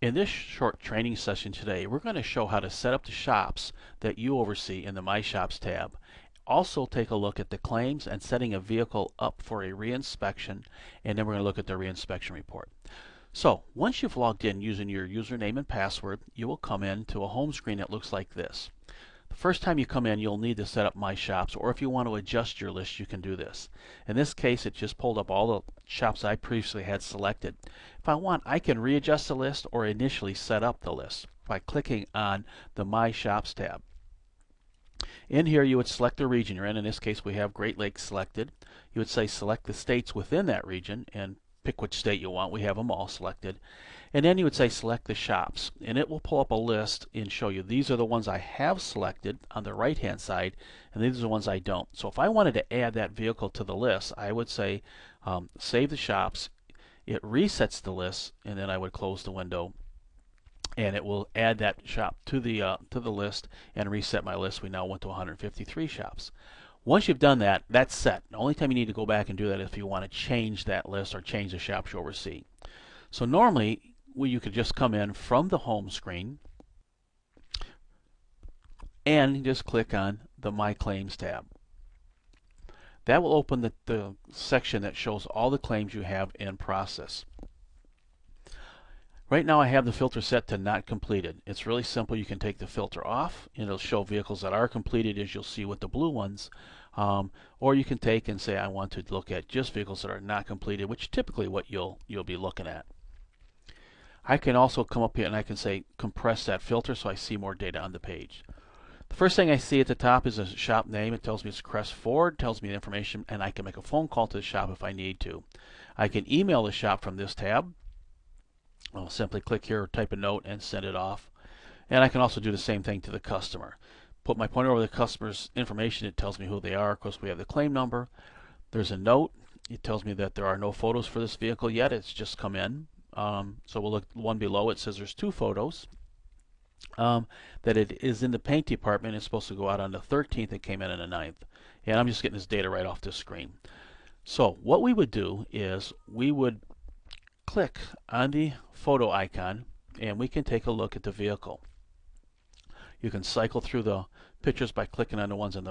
In this short training session today, we're going to show how to set up the shops that you oversee in the My Shops tab. Also take a look at the claims and setting a vehicle up for a reinspection, and then we're going to look at the reinspection report. So once you've logged in using your username and password, you will come into a home screen that looks like this. The first time you come in, you'll need to set up My Shops, or if you want to adjust your list, you can do this. In this case, it just pulled up all the shops I previously had selected. If I want, I can readjust the list or initially set up the list by clicking on the My Shops tab. In here, you would select the region you're in. In this case, we have Great Lakes selected. You would say select the states within that region and pick which state you want. We have them all selected. And then you would say select the shops, and it will pull up a list and show you these are the ones I have selected on the right hand side, and these are the ones I don't. So if I wanted to add that vehicle to the list, I would say save the shops. It resets the list, and then I would close the window, and it will add that shop to the list and reset my list. We now went to 153 shops. Once you've done that, that's set. The only time you need to go back and do that is if you want to change that list or change the shops you oversee. So normally, you could just come in from the home screen and just click on the My Claims tab. That will open the section that shows all the claims you have in process. Right now I have the filter set to not completed. It's really simple. You can take the filter off and it'll show vehicles that are completed, as you'll see with the blue ones. Or you can take and say I want to look at just vehicles that are not completed, which is typically what you'll be looking at. I can also come up here and I can say compress that filter so I see more data on the page. The first thing I see at the top is a shop name. It tells me it's Crest Ford, tells me the information, and I can make a phone call to the shop if I need to. I can email the shop from this tab. I'll simply click here, type a note, and send it off. And I can also do the same thing to the customer. Put my pointer over the customer's information. It tells me who they are. Of course, we have the claim number. There's a note. It tells me that there are no photos for this vehicle yet. It's just come in. So we'll look one below. It says there's 2 photos. That it is in the paint department. It's supposed to go out on the 13th. It came in on the 9th. And I'm just getting this data right off the screen. So what we would do is we would click on the photo icon and we can take a look at the vehicle. You can cycle through the pictures by clicking on the ones on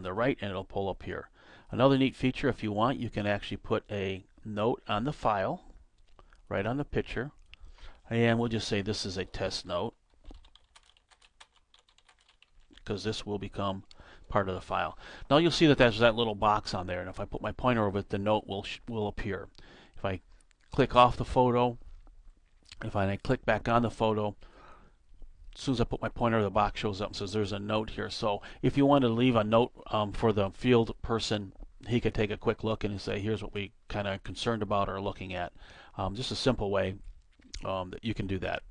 the right, and it'll pull up here. Another neat feature, if you want, you can actually put a note on the file right on the picture, and we'll just say this is a test note because this will become part of the file. Now you'll see that there's that little box on there, and if I put my pointer over it, the note will appear. If I click off the photo, if I then click back on the photo, as soon as I put my pointer, the box shows up and says there's a note here. So if you want to leave a note for the field person, he could take a quick look and say, here's what we kind of concerned about or looking at. Just a simple way that you can do that.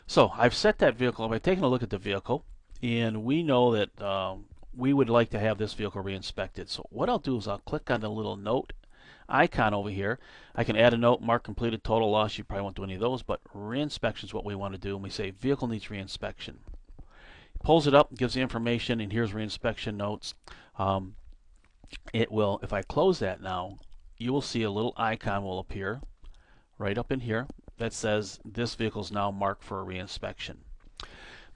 So I've set that vehicle up. I've taken a look at the vehicle, and we know that we would like to have this vehicle re-inspected. So what I'll do is I'll click on the little note icon over here. I can add a note, mark completed, total loss. You probably won't do any of those, but reinspection is what we want to do. And we say vehicle needs reinspection. Pulls it up, gives the information, and here's reinspection notes. It will, if I close that now, you will see a little icon will appear right up in here that says this vehicle is now marked for a reinspection.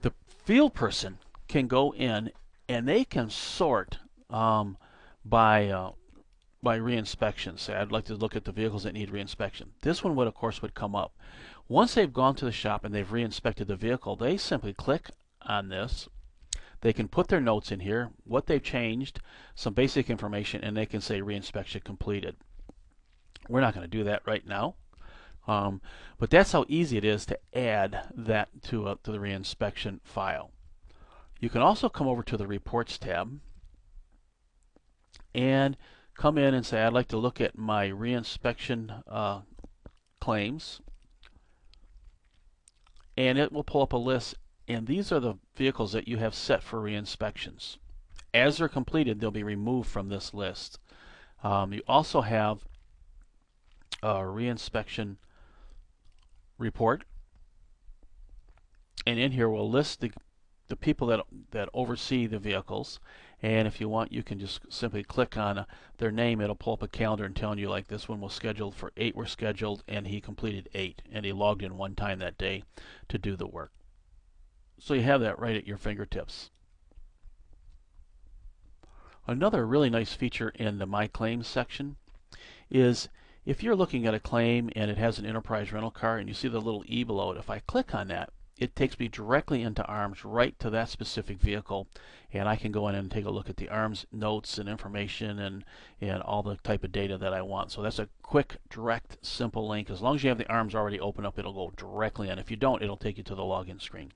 The field person can go in and they can sort by reinspection. Say I'd like to look at the vehicles that need reinspection. This one would, of course, come up. Once they've gone to the shop and they've reinspected the vehicle, they simply click on this. They can put their notes in here, what they've changed, some basic information, and they can say reinspection completed. We're not going to do that right now, but that's how easy it is to add that to the reinspection file. You can also come over to the Reports tab and come in and say I'd like to look at my reinspection claims, and it will pull up a list, and these are the vehicles that you have set for reinspections. As they're completed, they'll be removed from this list. You also have a reinspection report, and in here we'll list the people that oversee the vehicles. And if you want, you can just simply click on their name. It'll pull up a calendar and telling you like this one was scheduled for 8 were scheduled, and he completed 8, and he logged in one time that day to do the work. So you have that right at your fingertips. Another really nice feature in the My Claims section is if you're looking at a claim and it has an enterprise rental car and you see the little E below it, if I click on that, it takes me directly into ARMS, right to that specific vehicle, and I can go in and take a look at the ARMS notes and information and all the type of data that I want. So that's a quick, direct, simple link. As long as you have the ARMS already open up, it'll go directly in. If you don't, it'll take you to the login screen.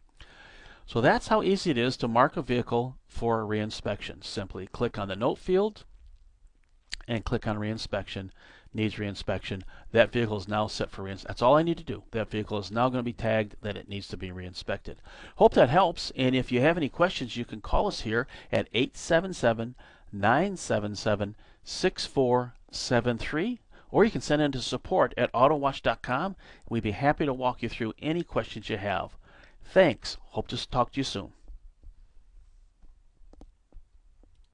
So that's how easy it is to mark a vehicle for a reinspection. Simply click on the note field and click on reinspection. Needs reinspection. That vehicle is now set for reinspection. That's all I need to do. That vehicle is now going to be tagged that it needs to be reinspected. Hope that helps. And if you have any questions, you can call us here at 877-977-6473, or you can send in to support@autowatch.com. We'd be happy to walk you through any questions you have. Thanks. Hope to talk to you soon.